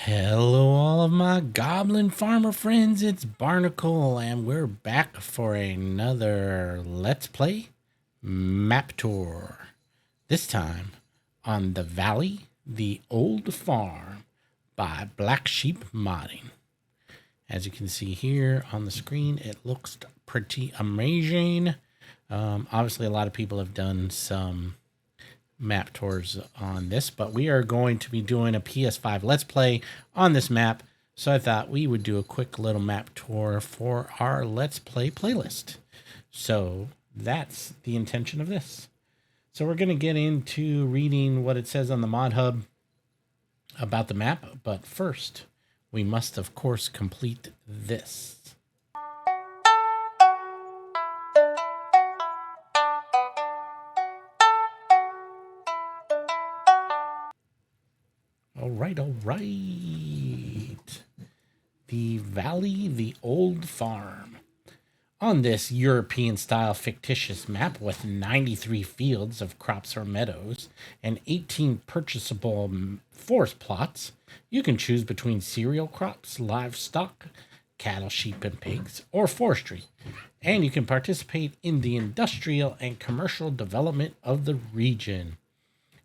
Hello, all of my goblin farmer friends. It's Barnacle, and we're back for another Let's Play map tour. This time on the Valley, the Old Farm by Black Sheep Modding. As you can see here on the screen, it looks pretty amazing. Obviously, a lot of people have done some map tours on this, but we are going to be doing a PS5 Let's Play on this map. So I thought we would do a quick little map tour for our Let's Play playlist. So that's the intention of this. So we're going to get into reading what it says on the mod hub about the map, but first we must of course complete this. All right. The Valley, the Old Farm. On this European-style fictitious map with 93 fields of crops or meadows and 18 purchasable forest plots, you can choose between cereal crops, livestock, cattle, sheep, and pigs, or forestry. And you can participate in the industrial and commercial development of the region.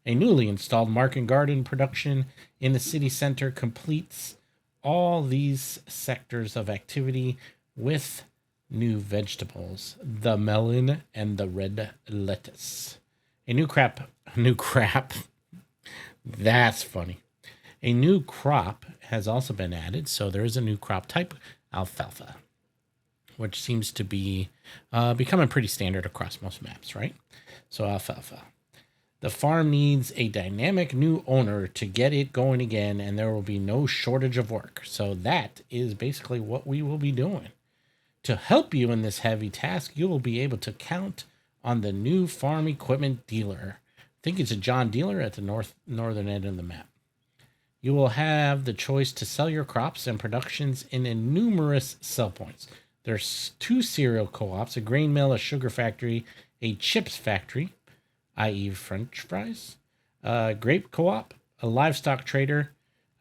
A newly installed market garden production in the city center completes all these sectors of activity with new vegetables, the melon and the red lettuce. A new crop. That's funny. A new crop has also been added, so there is a new crop type, alfalfa, which seems to be becoming pretty standard across most maps, right? So alfalfa. The farm needs a dynamic new owner to get it going again, and there will be no shortage of work. So that is basically what we will be doing. To help you in this heavy task, you will be able to count on the new farm equipment dealer. I think it's a John Dealer at the northern end of the map. You will have the choice to sell your crops and productions in numerous sell points. There's 2 cereal co-ops, a grain mill, a sugar factory, a chips factory, i.e. French fries, grape co-op, a livestock trader,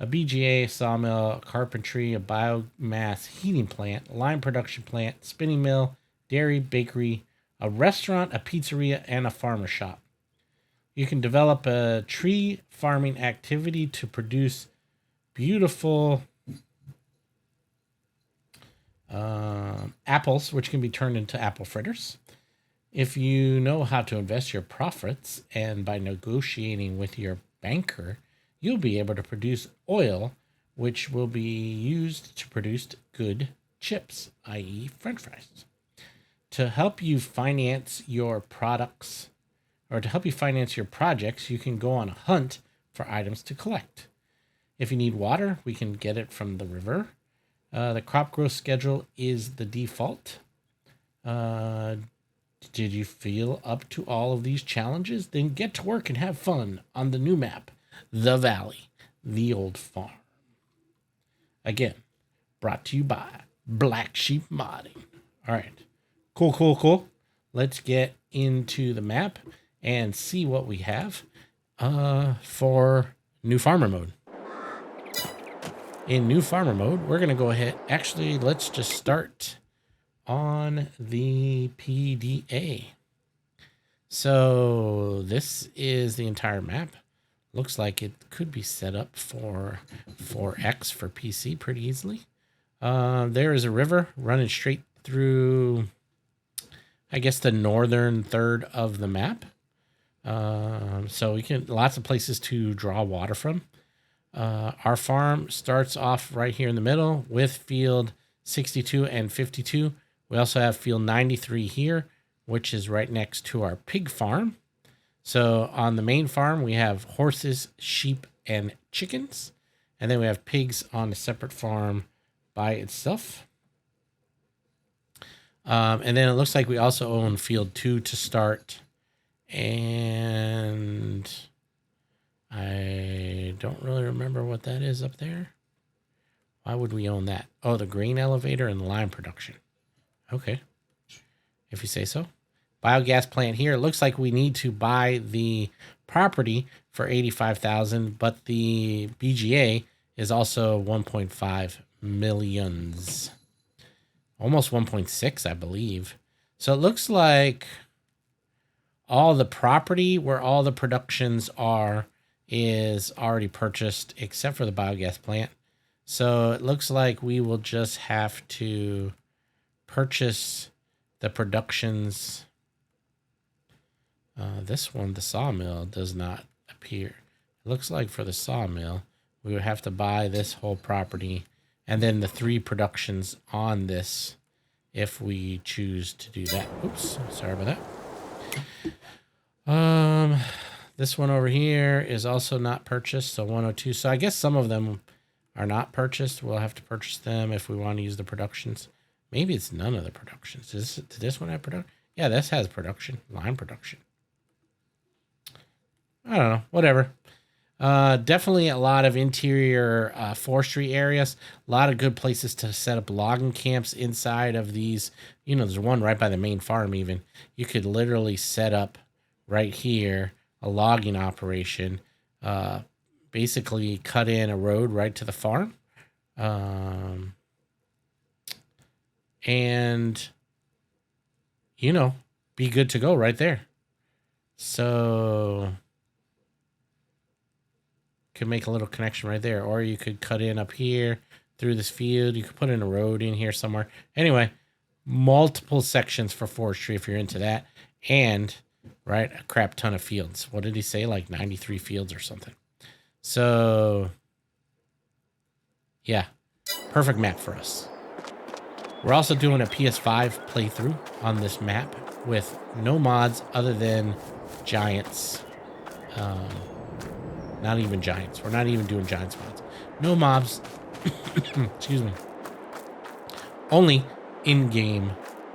a BGA, sawmill, carpentry, a biomass heating plant, lime production plant, spinning mill, dairy, bakery, a restaurant, a pizzeria, and a farmer shop. You can develop a tree farming activity to produce beautiful apples, which can be turned into apple fritters. If you know how to invest your profits, and by negotiating with your banker, you'll be able to produce oil, which will be used to produce good chips, i.e. French fries. To help you finance your products, or to help you finance your projects, you can go on a hunt for items to collect. If you need water, we can get it from the river. The crop growth schedule is the default. Did you feel up to all of these challenges? Then get to work and have fun on the new map, The Valley, the Old Farm. Again, brought to you by Black Sheep Modding. All right. Cool. Let's get into the map and see what we have for new farmer mode. In new farmer mode, we're going to go ahead. Actually, let's just start on the PDA. So this is the entire map. Looks like it could be set up for 4X for PC pretty easily. There is a river running straight through, I guess, the northern third of the map. So we can lots of places to draw water from. Our farm starts off right here in the middle with field 62 and 52. We also have field 93 here, which is right next to our pig farm. So on the main farm, we have horses, sheep, and chickens. And then we have pigs on a separate farm by itself. And then it looks like we also own field 2 to start. And I don't really remember what that is up there. Why would we own that? Oh, the grain elevator and lime production. Okay, if you say so. Biogas plant here. It looks like we need to buy the property for $85,000, but the BGA is also 1.5 millions. Almost 1.6, I believe. So it looks like all the property where all the productions are is already purchased, except for the biogas plant. So it looks like we will just have to purchase the productions. This one, the sawmill, does not appear. It looks like for the sawmill, we would have to buy this whole property and then the 3 productions on this if we choose to do that. Oops, sorry about that. This one over here is also not purchased, so 102. So I guess some of them are not purchased. We'll have to purchase them if we want to use the productions. Maybe it's none of the productions. Did this one have production? Yeah, this has production, line production. I don't know, whatever. Definitely a lot of interior forestry areas. A lot of good places to set up logging camps inside of these. You know, there's one right by the main farm even. You could literally set up right here a logging operation. Basically cut in a road right to the farm. And, you know, be good to go right there. So could make a little connection right there, or you could cut in up here through this field. You could put in a road in here somewhere. Anyway, multiple sections for forestry if you're into that, and right, a crap ton of fields. What did he say? Like 93 fields or something. So yeah, perfect map for us. We're also doing a PS5 playthrough on this map with no mods other than giants. Not even giants. We're not even doing giants mods. No mobs. Excuse me. Only in-game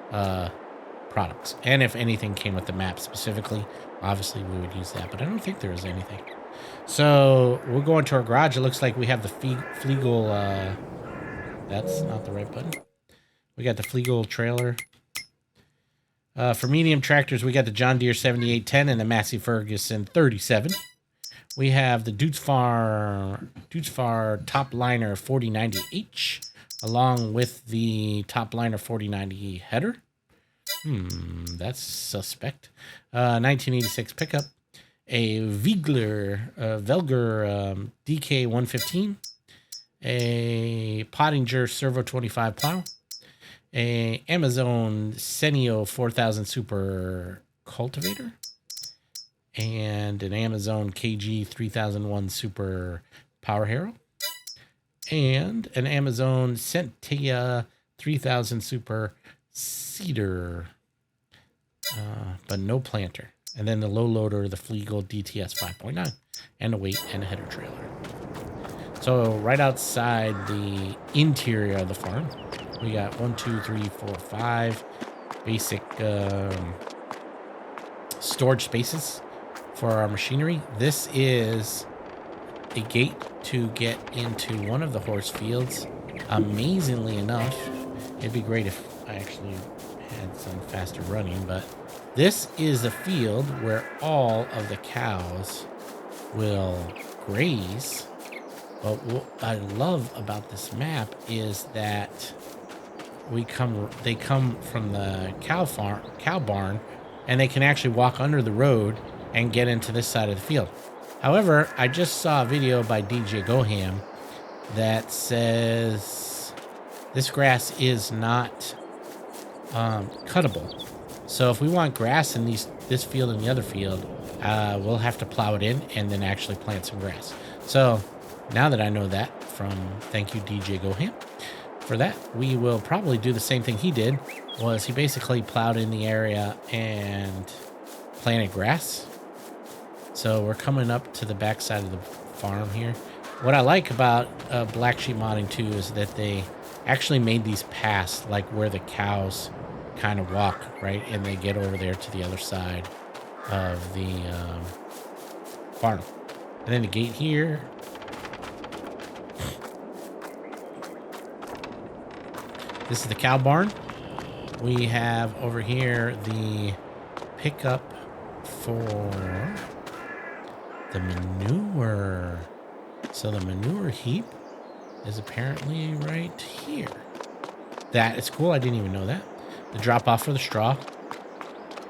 products. And if anything came with the map specifically, obviously we would use that. But I don't think there is anything. So we're going to our garage. It looks like we have the Fliegel. That's not the right button. We got the Fliegel trailer. For medium tractors, we got the John Deere 7810 and the Massey Ferguson 37. We have the Dudes Far Top Liner 4090H, along with the Top Liner 4090 header. That's suspect. 1986 pickup. A Velger DK 115. A Pottinger Servo 25 plow. A Amazon Senio 4000 Super cultivator. And an Amazon KG 3001 Super Power Harrow. And an Amazon Sentia 3000 Super Seeder. But no planter. And then the low loader, the Fliegel DTS 5.9. And a weight and a header trailer. So right outside the interior of the farm, we got 1, 2, 3, 4, 5 basic storage spaces for our machinery. This is a gate to get into one of the horse fields. Amazingly enough, it'd be great if I actually had some faster running, but this is a field where all of the cows will graze. But what I love about this map is that they come from the cow barn, and they can actually walk under the road and get into this side of the field. However, I just saw a video by DJ Goham that says this grass is not cuttable. So if we want grass in this field and the other field, we'll have to plow it in and then actually plant some grass. So now that I know that, thank you DJ Goham for that, we will probably do the same thing he did. Was he basically plowed in the area and planted grass. So we're coming up to the backside of the farm here. What I like about Black Sheep modding too is that they actually made these paths like where the cows kind of walk, right? And they get over there to the other side of the farm. And then the gate here. This is the cow barn. We have over here the pickup for the manure. So the manure heap is apparently right here. That is cool. I didn't even know that. The drop off for the straw.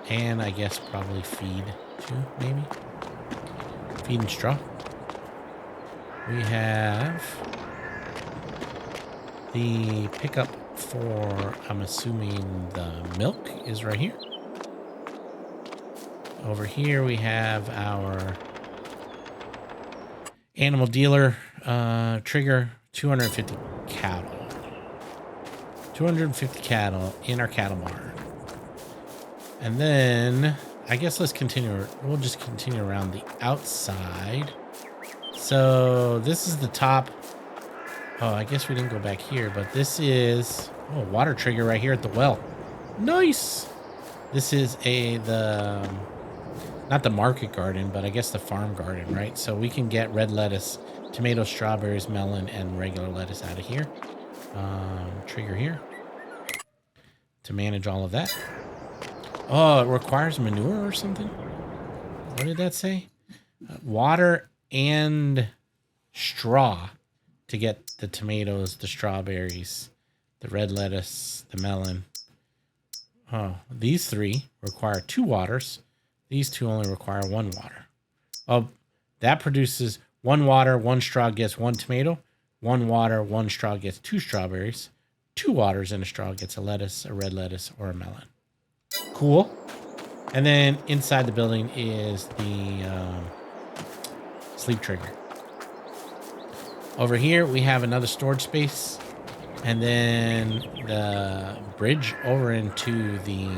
And I guess probably feed too, maybe. Feed and straw. We have the pickup for, I'm assuming the milk is right here. Over here we have our animal dealer trigger, 250 cattle. 250 cattle in our cattle barn. And then I guess let's continue. We'll just continue around the outside. So this is the top. Oh, I guess we didn't go back here, but this is water trigger right here at the well. Nice. This is not the market garden, but I guess the farm garden, right? So we can get red lettuce, tomato, strawberries, melon, and regular lettuce out of here. Trigger here to manage all of that. Oh, it requires manure or something? What did that say? Water and straw to get the tomatoes, the strawberries, the red lettuce, the melon. Oh, these three require 2 waters. These 2 only require 1 water. Oh, that produces 1 water, 1 straw gets 1 tomato. 1 water, 1 straw gets 2 strawberries. 2 waters and a straw gets a lettuce, a red lettuce, or a melon. Cool. And then inside the building is the sleep trigger. Over here we have another storage space, and then the bridge over into the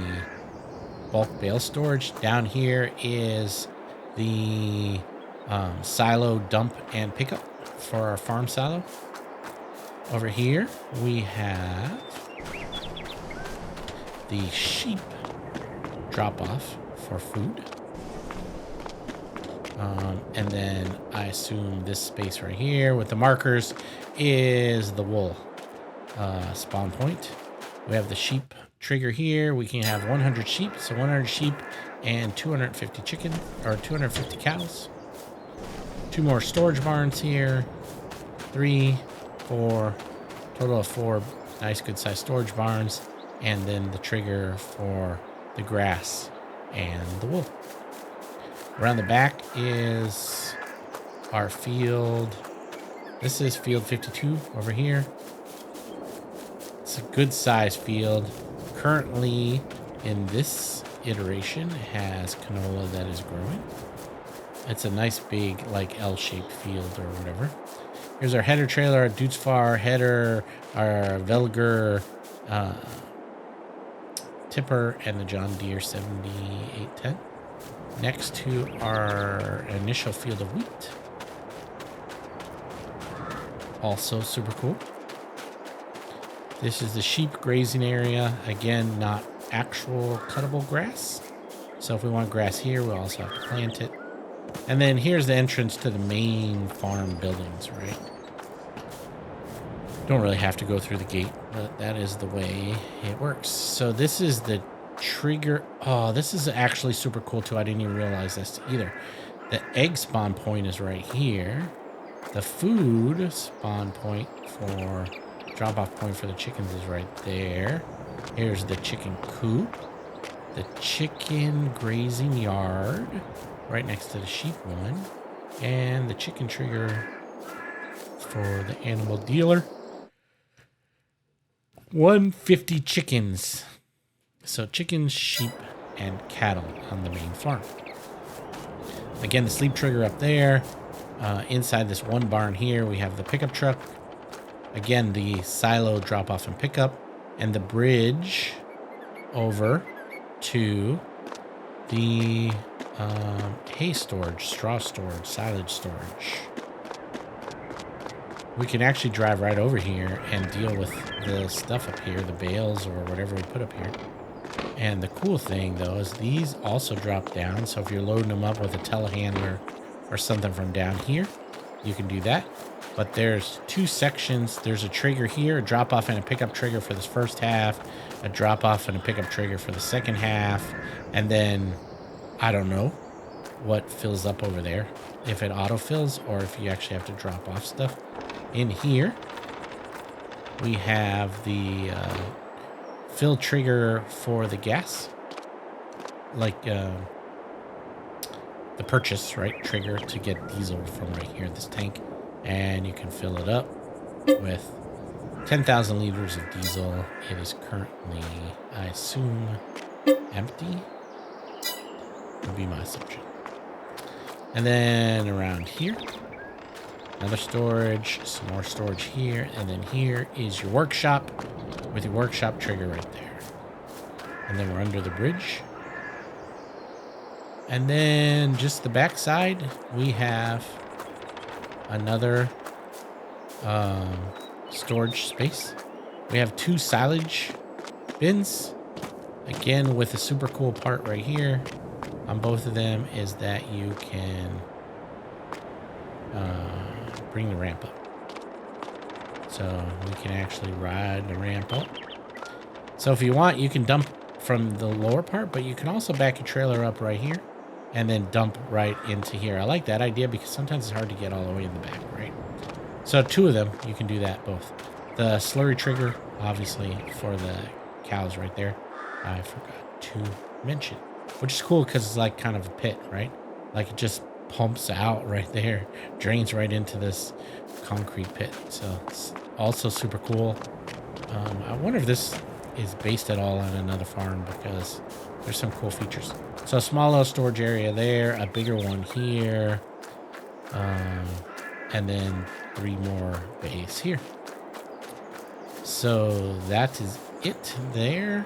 bulk bale storage. Down here is the silo dump and pickup for our farm silo. Over here we have the sheep drop off for food. And then I assume this space right here with the markers is the wool spawn point. We have the sheep trigger here. We can have 100 sheep. So 100 sheep and 250 chicken or 250 cows. 2 more storage barns here. 3, 4, total of 4 nice good sized storage barns. And then the trigger for the grass and the wool. Around the back is our field. This is field 52 over here. It's a good size field. Currently in this iteration has canola that is growing. It's a nice big like L-shaped field or whatever. Here's our header trailer, our Dutzfar header, our Velger tipper, and the John Deere 7810. Next to our initial field of wheat. Also super cool. This is the sheep grazing area. Again, not actual cuttable grass. So if we want grass here, we'll also have to plant it. And then here's the entrance to the main farm buildings, right? Don't really have to go through the gate, but that is the way it works. So this is the trigger. Oh, this is actually super cool too. I didn't even realize this either. The egg spawn point is right here. The food spawn point for drop off point for the chickens is right there. Here's the chicken coop. The chicken grazing yard right next to the sheep one. And the chicken trigger for the animal dealer. 150 chickens. So chickens, sheep, and cattle on the main farm. Again, the sleep trigger up there. Inside this one barn here, we have the pickup truck. Again, the silo drop off and pickup. And the bridge over to the hay storage, straw storage, silage storage. We can actually drive right over here and deal with the stuff up here, the bales or whatever we put up here. And the cool thing, though, is these also drop down. So if you're loading them up with a telehandler or something from down here, you can do that. But there's 2 sections. There's a trigger here, a drop-off and a pickup trigger for this first half, a drop-off and a pickup trigger for the second half. And then, I don't know what fills up over there, if it auto-fills or if you actually have to drop off stuff. In here, we have the fill trigger for the gas, like the purchase, right, trigger to get diesel from right here, this tank, and you can fill it up with 10,000 liters of diesel. It is currently, I assume, empty, would be my assumption. And then around here, another storage, some more storage here, and then here is your workshop with your workshop trigger right there. And then we're under the bridge. And then just the back side, we have another storage space. We have 2 silage bins. Again, with a super cool part right here on both of them is that you can bring the ramp up. So we can actually ride the ramp up. So if you want, you can dump from the lower part, but you can also back your trailer up right here and then dump right into here. I like that idea because sometimes it's hard to get all the way in the back, right? So 2 of them, you can do that both. The slurry trigger, obviously, for the cows right there. I forgot to mention, which is cool because it's like kind of a pit, right? Like it just pumps out right there, drains right into this concrete pit. So it's also super cool. I wonder if this is based at all on another farm because there's some cool features. So a small little storage area there, a bigger one here, and then 3 more bays here. So that is it there.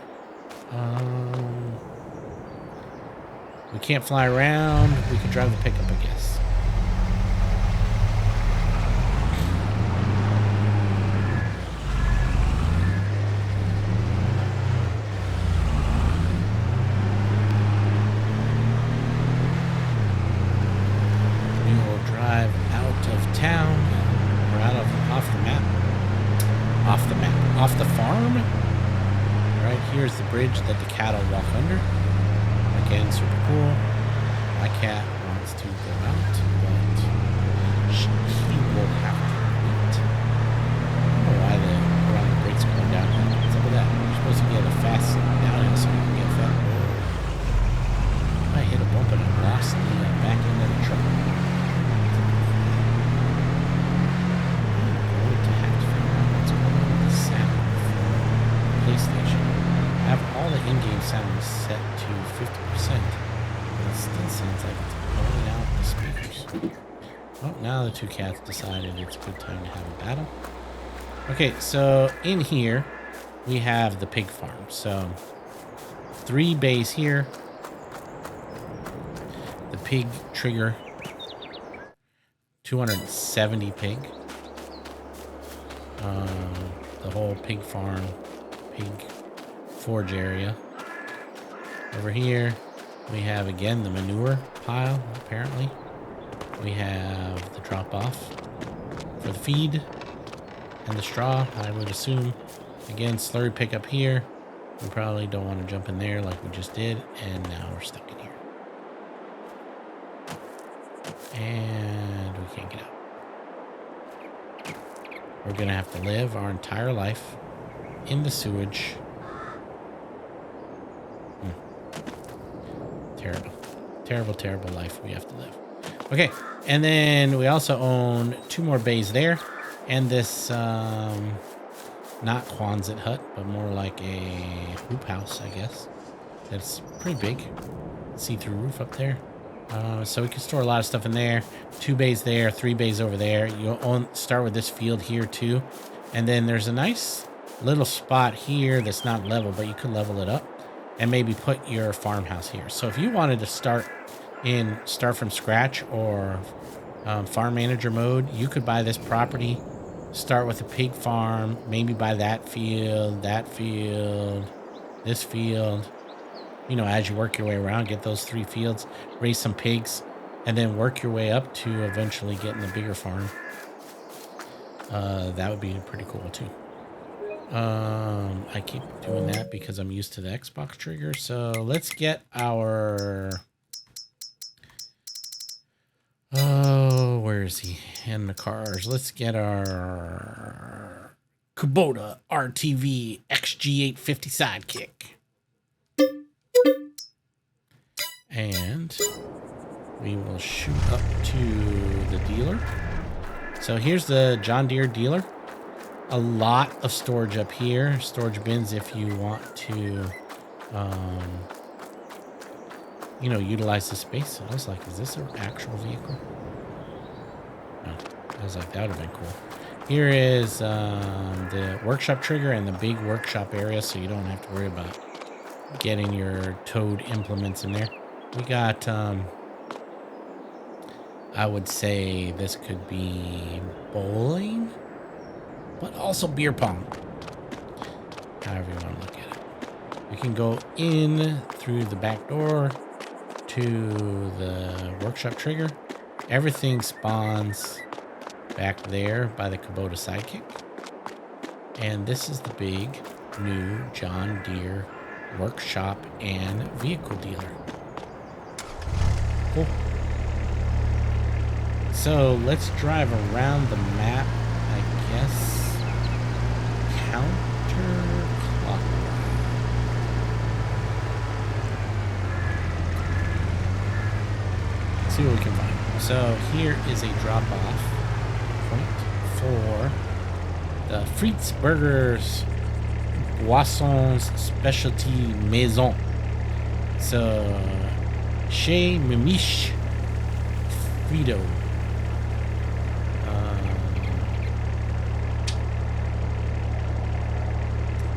We can't fly around. We can drive the pickup, I guess. We will drive out of town. We're off the map. Off the farm. Right here's the bridge that the cattle walk under. Again, super cool. My cat wants to go out, but he will have to wait. I don't know why the brakes are going down. What's up with that? You're supposed to get a fast downhill so you can get fast. I hit a bump and I lost the back end of the truck. I'm going to have to figure out what's going on with the sound for PlayStation. I have all the in-game sounds set to 50%, but it still sounds like it's blowing out the speakers. Well, now the 2 cats decided it's a good time to have a battle. Okay, so in here, we have the pig farm. So 3 bays here. The pig trigger, 270 pig. The whole pig farm, pig forge area. Over here, we have again the manure pile, apparently. We have the drop off for the feed and the straw, I would assume. Again, slurry pickup here. We probably don't want to jump in there like we just did, and now we're stuck in here. And we can't get out. We're gonna have to live our entire life in the sewage. Terrible. Terrible, terrible life we have to live. Okay, and then we also own 2 more bays there. And this, not Quonset hut, but more like a hoop house, I guess. That's pretty big. See-through roof up there. So we can store a lot of stuff in there. 2 bays there, 3 bays over there. You'll start with this field here too. And then there's a nice little spot here that's not level, but you could level it up and maybe put your farmhouse here. So if you wanted to start from scratch or farm manager mode, you could buy this property, start with a pig farm, maybe buy that field, this field. You know, as you work your way around, get those 3 fields, raise some pigs, and then work your way up to eventually getting the bigger farm. That would be pretty cool too. I keep doing that because I'm used to the Xbox trigger. So let's get our... Oh, where is he? In the cars. Let's get our Kubota RTV XG850 Sidekick. And we will shoot up to the dealer. So here's the John Deere dealer. A lot of storage up here. Storage bins if you want to, you know, utilize the space. I was like, is this an actual vehicle? No. I was like, that would have been cool. Here is the workshop trigger and the big workshop area, so you don't have to worry about getting your towed implements in there. We got, I would say this could be bowling, but also beer pong. However you want to look at it. We can go in through the back door to the workshop trigger. Everything spawns back there by the Kubota Sidekick. And this is the big new John Deere workshop and vehicle dealer. Cool. So let's drive around the map, I guess, counterclockwise. See what we can find. So here is a drop-off point for the Frites Burgers Boissons Specialty Maison. So Chez Mimiche Frito.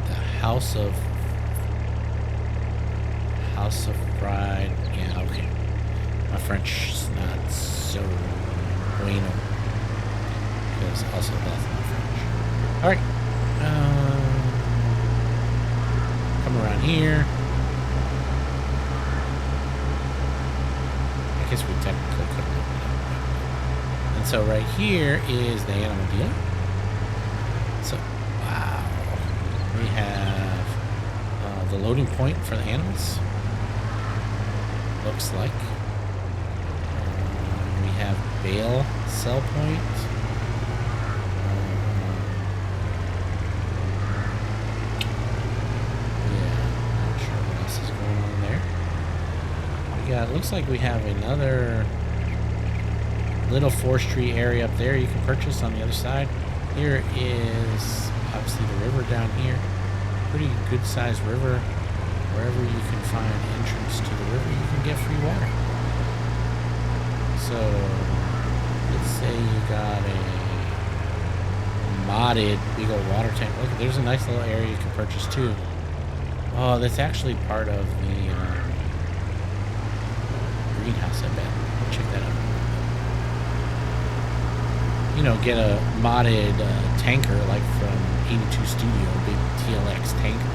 The House of Fried. Yeah, okay. My French is not so bueno. Because also that's not French. Alright. Come around here. I guess we technically could have looked it up. And so right here is the animal dealer. So, wow. We have the loading point for the animals. Looks like. We have bale sell point. Yeah, it looks like we have another little forestry area up there you can purchase on the other side. Here is obviously the river down here. Pretty good sized river. Wherever you can find entrance to the river, you can get free water. So let's say you got a modded big old water tank. Look, there's a nice little area you can purchase too. Oh, that's actually part of the greenhouse, I bet. Check that out. You know, get a modded tanker like from 82 Studio, big TLX tanker.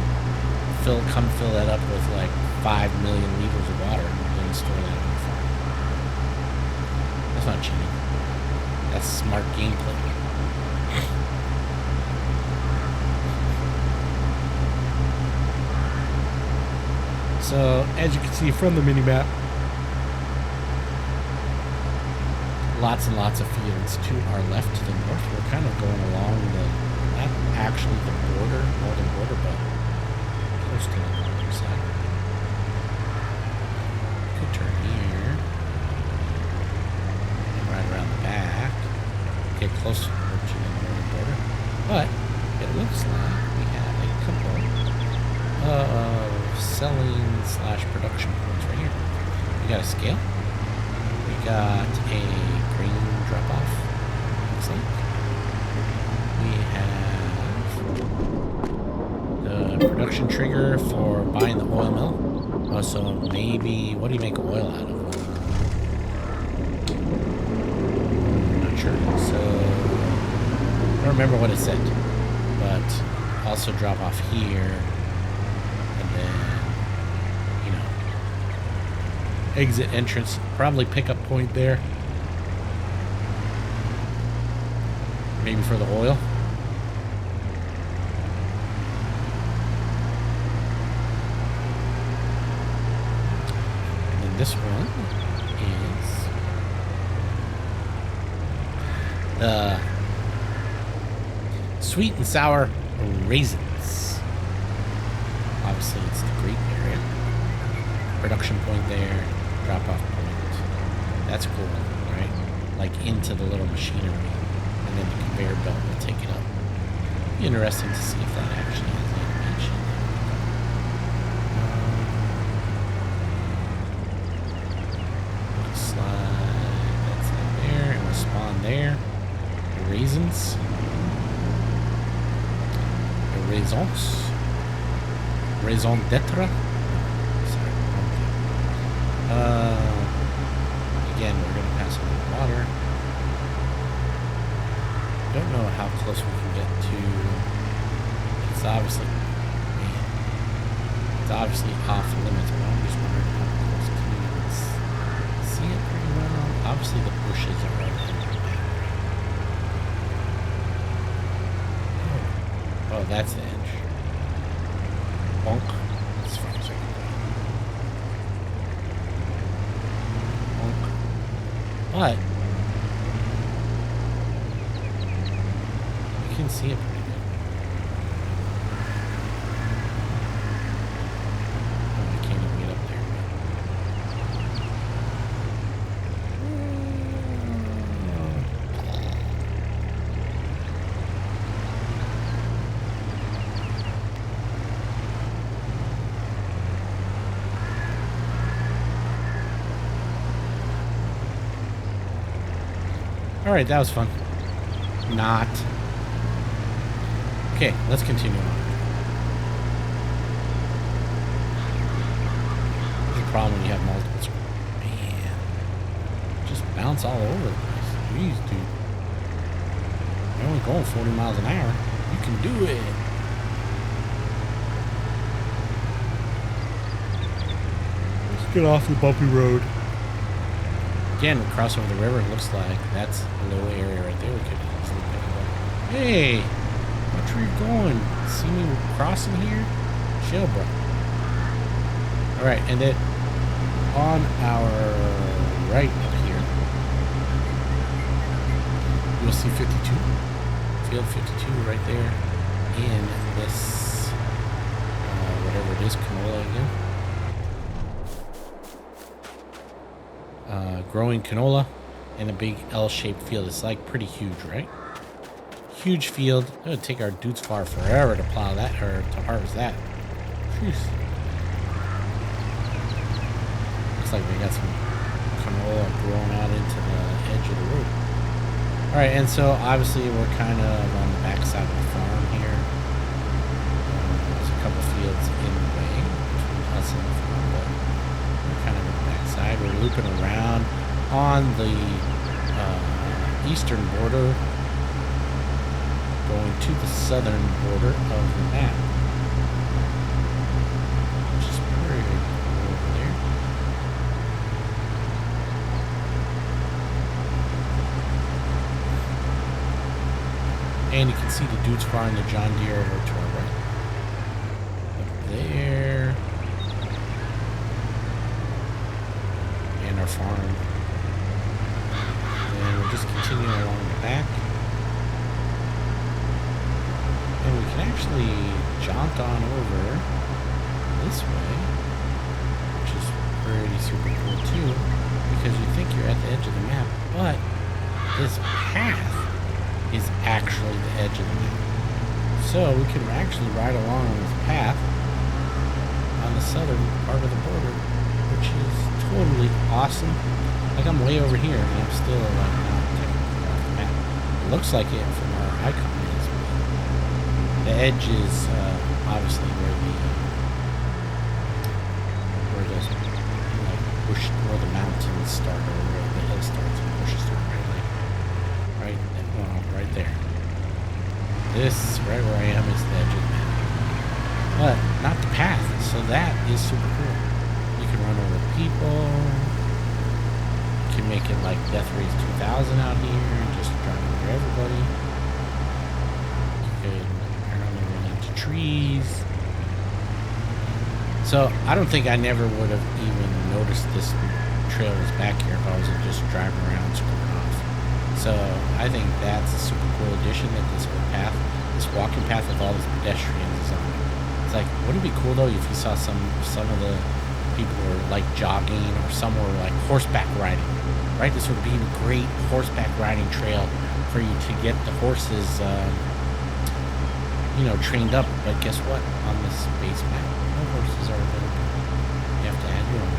Come fill that up with like 5 million liters of water and then store that on the farm. That's not cheating. That's smart gameplay. So, as you can see from the mini-map, lots and lots of fields to our left, to the north. We're kind of going along the, not actually the border, northern border, but close to the northern side. Could turn here, and right around the back, get closer to the northern border. But it looks like we have a couple of selling / production points right here. We got a scale. We got a grain drop-off, looks like. We have the production trigger for buying the oil mill. So maybe, what do you make oil out of? I'm not sure. So, I don't remember what it said. But also drop off here. And then, you know, exit entrance, probably pickup point there. Maybe for the oil. And then this one is the Sweet and sour raisins. Obviously, it's the grape area. Production point there, drop-off point. That's cool, right? Like into the little machinery, and then the conveyor belt will take it up. Be interesting to see if that actually has animation. Slide, that's in there, and we'll spawn there. Raisins. Raisons. Raison d'etre. Sorry. Again, we're going to pass over the water. Don't know how close we can get to. It's obviously, man, it's obviously off limits, but I'm just wondering how close can we see it pretty well. Obviously, the bushes are right there. Oh, that's the edge. Bonk. As far as I can go. Bonk. But you can see it pretty good. Oh, I can't even get up there. Alright, that was fun. Not. Okay, let's continue on. There's a problem when you have multiple screens. Man. Just bounce all over the place. Jeez, dude. You're only going 40 miles an hour. You can do it. Let's get off the bumpy road. Again, we cross over the river. It looks like that's a low area right there. We could easily pick it up. Hey, watch where you're going. See me crossing here? Chill, bro. All right, and then on our right up here, you'll see 52. Field 52 right there in this, whatever it is, canola again. Growing canola in a big L-shaped field. It's like pretty huge, right? Huge field. It would take our dudes far forever to plow that or to harvest that. Jeez. Looks like we got some canola growing out into the edge of the road. All right, and so obviously we're kind of on the backside of the farm here. There's a couple fields in the way between us and the farm, but we're kind of on the backside. We're looping around on the eastern border, going to the southern border of the map, which is pretty cool over there. And you can see the dudes farming the John Deere over to our right. Up there. And our farm. And we'll just continue along the back. And we can actually jaunt on over this way, which is pretty super cool too, because you think you're at the edge of the map, but this path is actually the edge of the map. So we can actually ride along on this path on the southern part of the border, which is totally awesome. Like I'm way over here and I'm still like not technically off the map. It looks like it from our icon is, but the edge is obviously where the mountains start or where the hill starts and pushes through, right? Right there. This right where I am is the edge of the map, but not the path. So that is super cool. You can run over people. You can make it like Death Race 2000 out here and just drive over everybody. You can apparently run into trees. So I don't think I never would have even noticed this trail was back here if I wasn't just driving around screwing off. So I think that's a super cool addition, that this whole path this walking path with all these pedestrians is on it. It's like, wouldn't it be cool though if you saw some of the people were like jogging or some were like horseback riding, right? This would be a great horseback riding trail for you to get the horses, trained up. But guess what? On this base map, no horses are available. You have to add your own.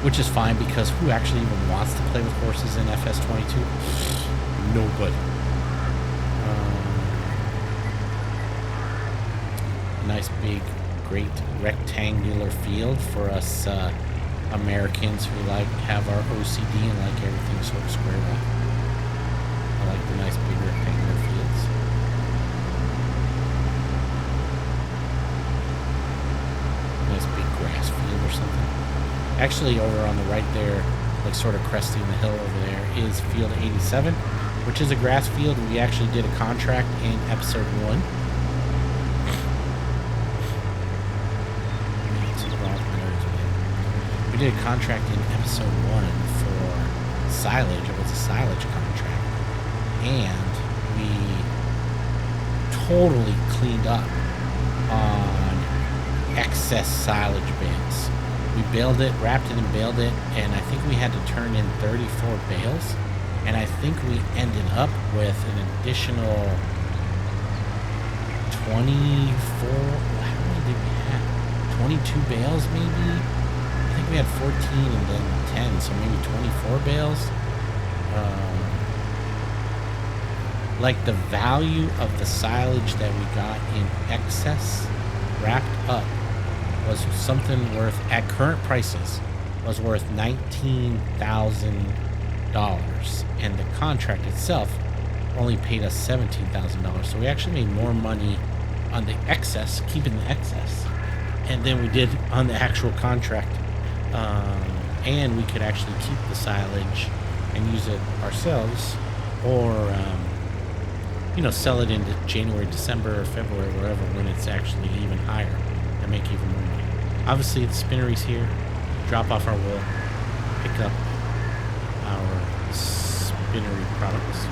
Which is fine, because who actually even wants to play with horses in FS22? Nobody. Nice big, great rectangular field for us Americans who have our OCD and like everything sort of squared off. I like the nice big rectangular fields. Nice big grass field or something. Actually, over on the right there, like sort of cresting the hill over there, is field 87, which is a grass field. We actually did a contract in episode 1. We did a contract in episode 1 for silage. It was a silage contract. And we totally cleaned up on excess silage bins. We baled it, wrapped it and baled it, and I think we had to turn in 34 bales. And I think we ended up with an additional 24, how many did we have? 22 bales maybe? I think we had 14 and then 10, so maybe 24 bales. Like the value of the silage that we got in excess wrapped up was something worth, at current prices, was worth $19,000, and the contract itself only paid us $17,000. So we actually made more money on the excess, keeping the excess, and then we did on the actual contract. And we could actually keep the silage and use it ourselves, or sell it into January, December, or February, wherever, when it's actually even higher, and make even more money. Obviously, the spinnery's here. Drop off our wool, pick up our spinnery products.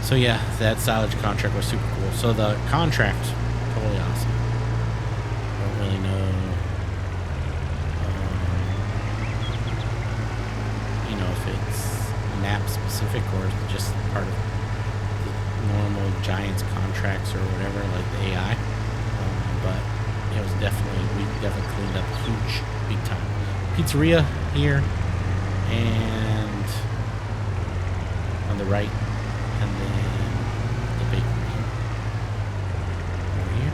So yeah, that silage contract was super cool. So the contract, totally awesome. Don't really know, if it's map specific or just part of the normal Giants contracts or whatever, like the AI. But it was we definitely cleaned up huge, big time. Pizzeria here, and on the right. And then the bakery over here.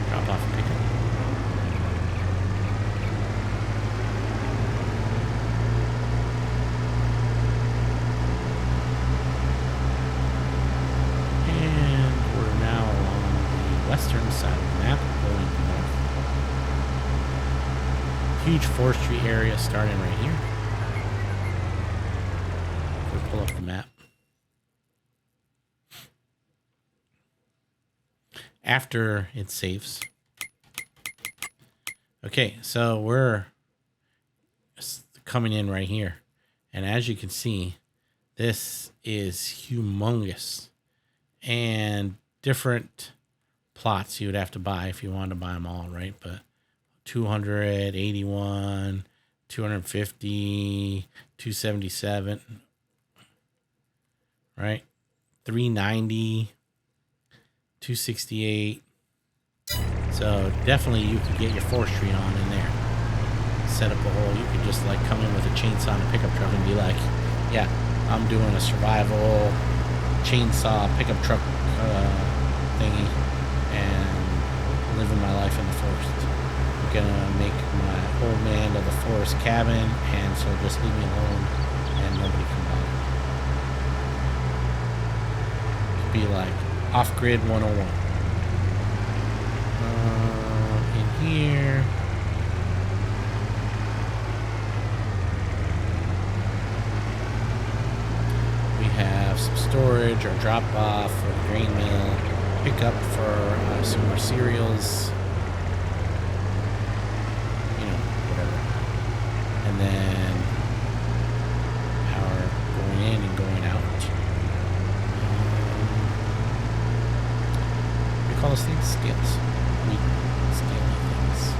Drop off and pick up. And we're now along the western side of the map, going north. Huge forestry area starting right here. We'll pull up the map. After it saves. Okay, so we're coming in right here. And as you can see, this is humongous. And different plots you would have to buy if you wanted to buy them all, right? But 281, 250, 277, right? 390. 268. So definitely you could get your forestry on in there. Set up a hole. You could just like come in with a chainsaw and a pickup truck and be like, yeah, I'm doing a survival chainsaw pickup truck thingy and living my life in the forest. I'm gonna make my old man of the forest cabin, and so just leave me alone and nobody can bother. It'd be like Off-Grid 101. In here. drop off for the grain mill, pick up for some more cereals, you know, whatever. And then power going in and going out. What do you call those things? Scales. Scaly things.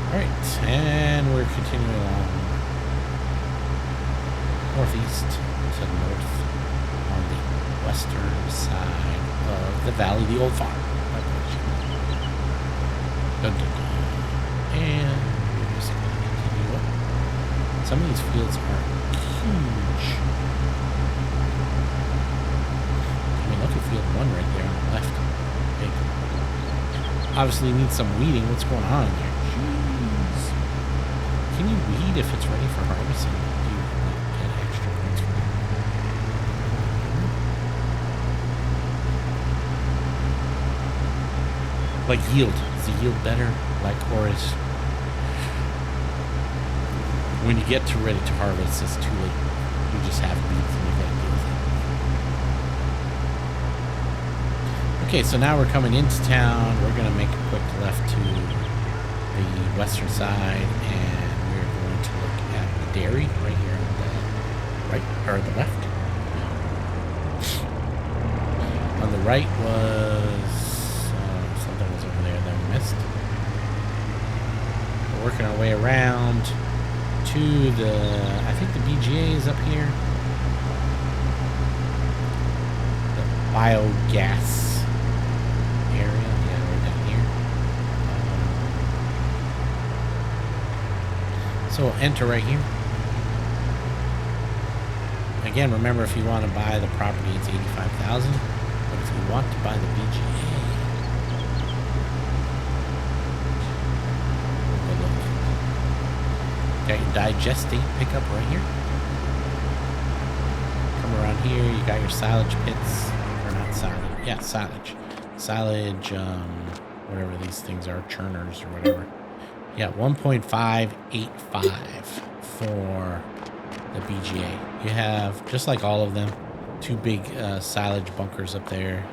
Alright, and we're continuing along northeast to the north on the western side of the valley, the old farm. Dun, dun, dun. And we're just going to continue up. Some of these fields are huge. I mean, look at field 1 right there on the left. Big. Obviously needs some weeding. What's going on there? Jeez. Can you weed if it's ready for harvesting? Do you get extra points for that? Like yield. Is the yield better? Like, or is when you get to ready to harvest, it's too late. You just have weeds and you gotta deal with it. Okay, so now we're coming into town. We're gonna make a quick left to the western side, and we're going to look at the dairy right here on the right, or the left. On the right was something was over there that we missed. We're working our way around to the, I think the BGA is up here. The biogas area, yeah, right down here. So we'll enter right here. Again, remember, if you want to buy the property, it's $85,000. But if you want to buy the BGA, got your digestate pickup right here. Come around here, you got your silage pits, or not silage, yeah, silage. Silage, whatever these things are, churners or whatever. Yeah, 1.585 for the BGA. You have, just like all of them, 2 big silage bunkers up there.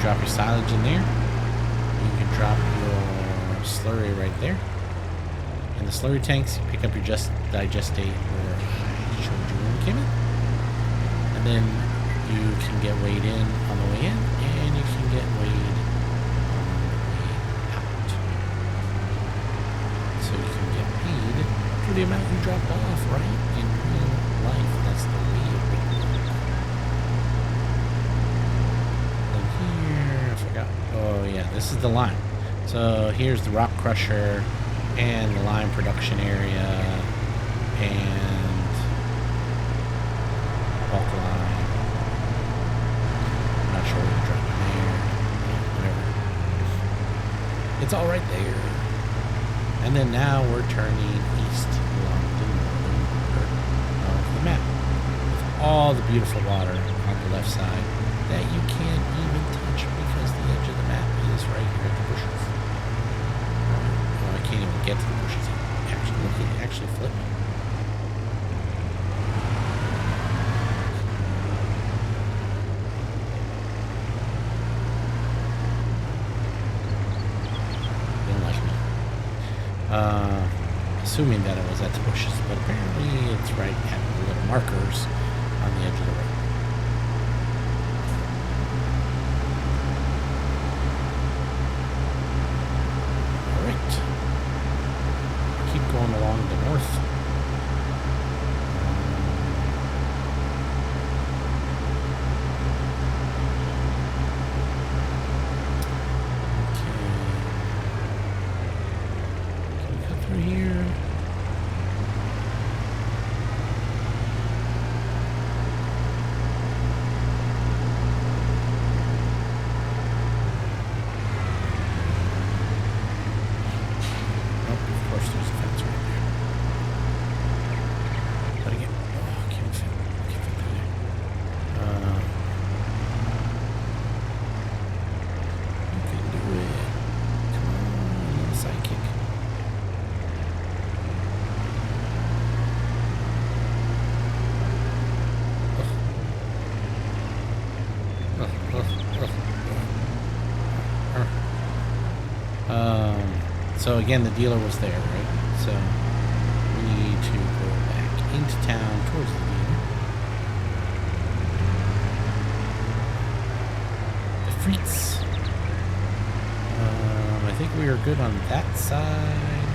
Drop your silage in there. You can drop your slurry right there. In the slurry tanks, you pick up your digestate, where I showed you when we came in. And then you can get weighed in on the way in, and you can get weighed on the way out. So you can get paid for the amount you dropped off, right? In real life, that's the way it works. Oh yeah, this is the lime. So here's the rock crusher and the lime production area and bulk lime. I'm not sure where to drop it there. Whatever. It's all right there. And then now we're turning east along the northern border of the map, with all the beautiful water on the left side that you can't even touch because the edge of the map is right here at the bushes. Well, I can't even get to the bushes. Actually, look, it actually flipped. Didn't like me. Assuming that it was at the bushes, but apparently it's right at the little markers on the edge of the road. Going along the north. Okay. Can we cut through here? So again, the dealer was there, right? So we need to go back into town towards the dealer. The frites. I think we are good on that side.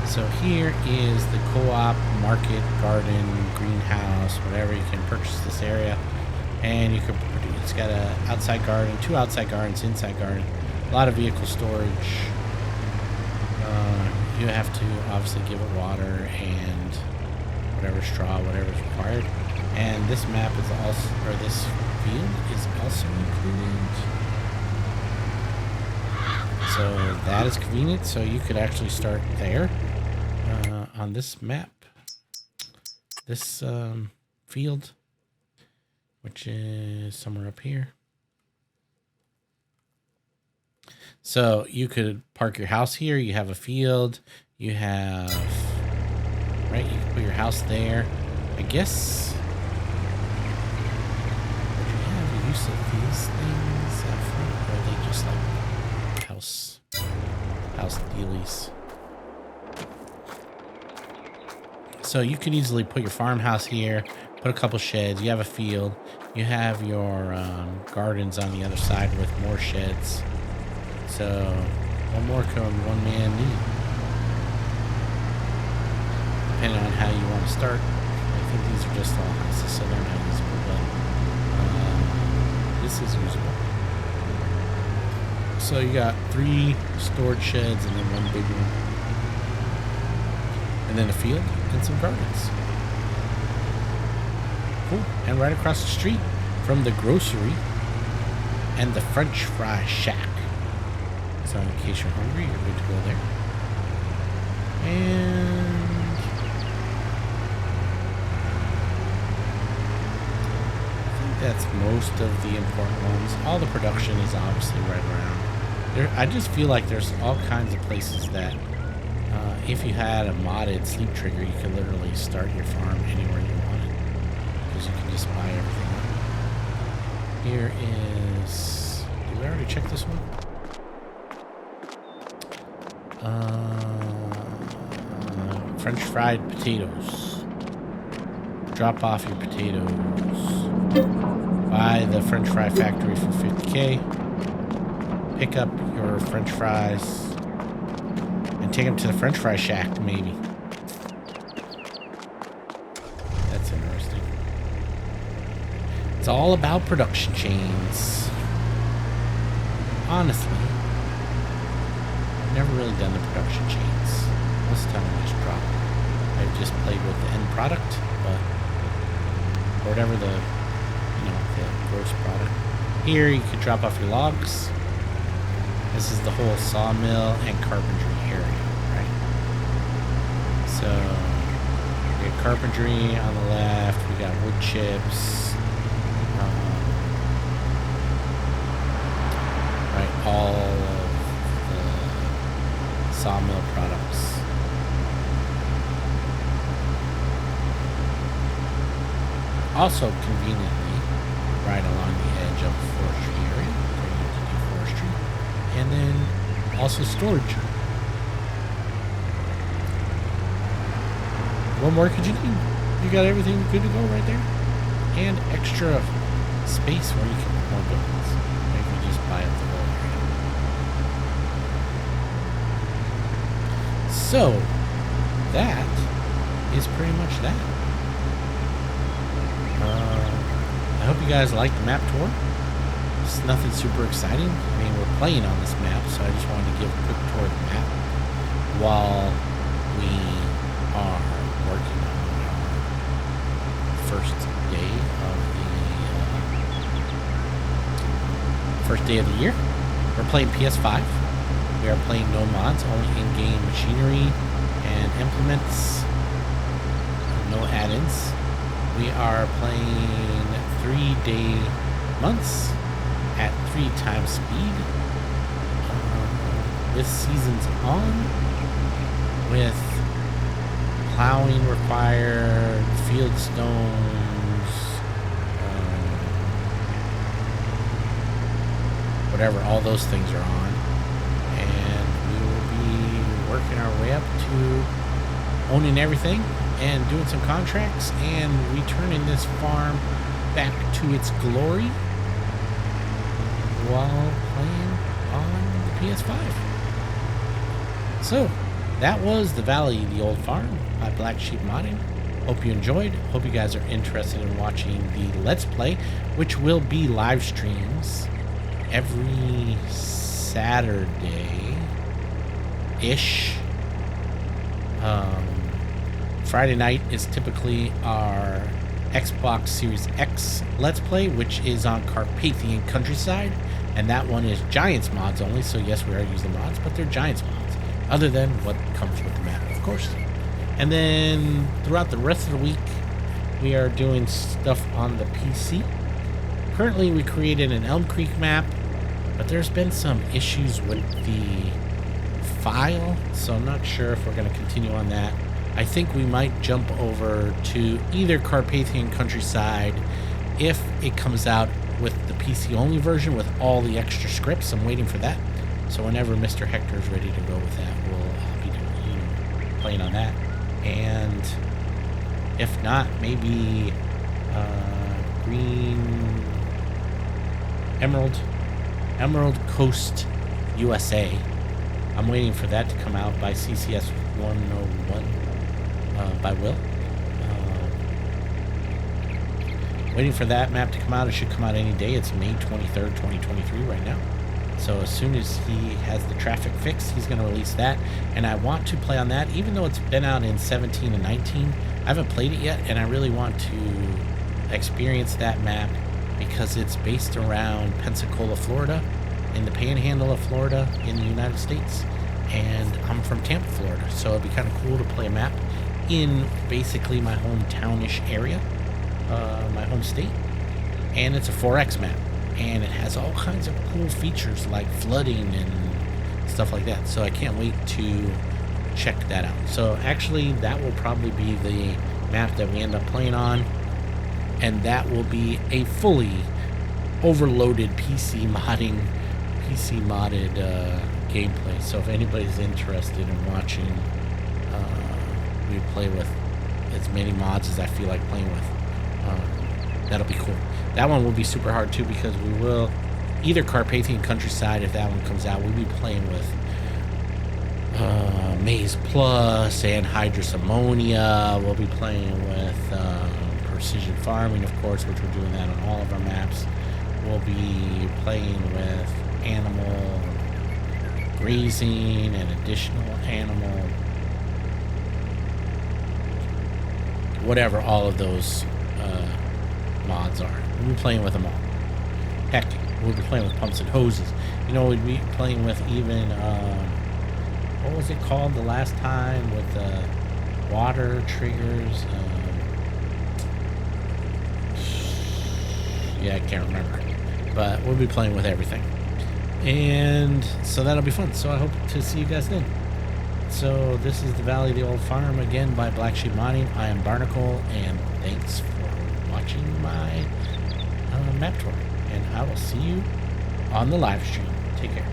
So here is the co-op, market, garden, greenhouse, whatever. You can purchase this area, and you can. It's got a outside garden, 2 outside gardens, inside garden, a lot of vehicle storage. You have to obviously give it water and whatever straw, whatever is required. And this map is also, or this field is also included. So that is convenient. So you could actually start there on this map, this field, which is somewhere up here. So you could park your house here. You have a field. You have, right, you can put your house there. I guess, would you have use of these things out front? Or are they just like house dealies? So you can easily put your farmhouse here, put a couple sheds. You have a field. You have your gardens on the other side with more sheds. So, what more can one man need? Depending on how you want to start. I think these are just all houses, so they're not usable, but this is usable. So you got 3 storage sheds and then 1 big one. And then a field and some gardens. Cool. And right across the street from the grocery and the French fry shack. So in case you're hungry, you're good to go there. And I think that's most of the important ones. All the production is obviously right around there. I just feel like there's all kinds of places that if you had a modded sleep trigger, you could literally start your farm anywhere you wanted, because you can just buy everything up. Here is, did we already check this one? French fried potatoes. Drop off your potatoes. Buy the French fry factory for 50K. Pick up your French fries and take them to the French fry shack, maybe. That's interesting. It's all about production chains. Honestly, I've never really done the production chains. Most of the time I just drop. I've just played with the end product, but or whatever the gross product. Here you could drop off your logs. This is the whole sawmill and carpentry area, right? So we got carpentry on the left. We got wood chips. Right, all of the sawmill products. Also conveniently right along the edge of the forestry area where you can do forestry. And then also storage. What more could you need? You got everything good to go right there. And extra space where you can put more buildings. Maybe just buy up the whole area. So that is pretty much that. I hope you guys liked the map tour. It's nothing super exciting. I mean, we're playing on this map, so I just wanted to give a quick tour of the map while we are working on our first day of the year. We're playing PS5. We are playing no mods, only in-game machinery and implements, no add-ins. We are playing 3-day months at 3 times speed. With seasons on, with plowing required, field stones, whatever, all those things are on. And we will be working our way up to owning everything and doing some contracts and returning this farm back to its glory while playing on the PS5. So, that was The Valley, the Old Farm by Black Sheep Modding. Hope you enjoyed. Hope you guys are interested in watching the Let's Play, which will be live streams every Saturday-ish. Friday night is typically our Xbox Series X Let's Play, which is on Carpathian Countryside, and that one is Giants mods only, so yes, we are using mods, but they're Giants mods, other than what comes with the map, of course. And then throughout the rest of the week, we are doing stuff on the PC. Currently, we created an Elm Creek map, but there's been some issues with the file, so I'm not sure if we're going to continue on that. I think we might jump over to either Carpathian Countryside if it comes out with the PC only version with all the extra scripts. I'm waiting for that. So whenever Mr. Hector is ready to go with that, we'll be doing, playing on that. And if not, maybe Green Emerald Coast USA. I'm waiting for that to come out by CCS 101 by Will. Waiting for that map to come out. It should come out any day. It's May 23rd, 2023 right now. So as soon as he has the traffic fixed, he's going to release that. And I want to play on that, even though it's been out in 17 and 19. I haven't played it yet, and I really want to experience that map because it's based around Pensacola, Florida, in the panhandle of Florida in the United States. And I'm from Tampa, Florida, so it'd be kind of cool to play a map in basically my hometownish area, my home state. And it's a 4X map, and it has all kinds of cool features like flooding and stuff like that. So I can't wait to check that out. So actually, that will probably be the map that we end up playing on, and that will be a fully overloaded PC modded gameplay. So if anybody's interested in watching we play with as many mods as I feel like playing with, that'll be cool. That one will be super hard too, because we will either Carpathian Countryside, if that one comes out, we'll be playing with Maize Plus and Hydrous Ammonia. We'll be playing with Precision Farming, of course, which we're doing that on all of our maps. We'll be playing with animal grazing and additional animal, whatever all of those mods are. We'll be playing with them all. Heck, we'll be playing with pumps and hoses. You know, we'd be playing with even what was it called the last time with the water triggers? Yeah, I can't remember. But we'll be playing with everything. And so that'll be fun. So I hope to see you guys then. So this is The Valley, the Old Farm, again by Black Sheep Modding. I am Barnacle, and thanks for watching my map tour. And I will see you on the live stream. Take care.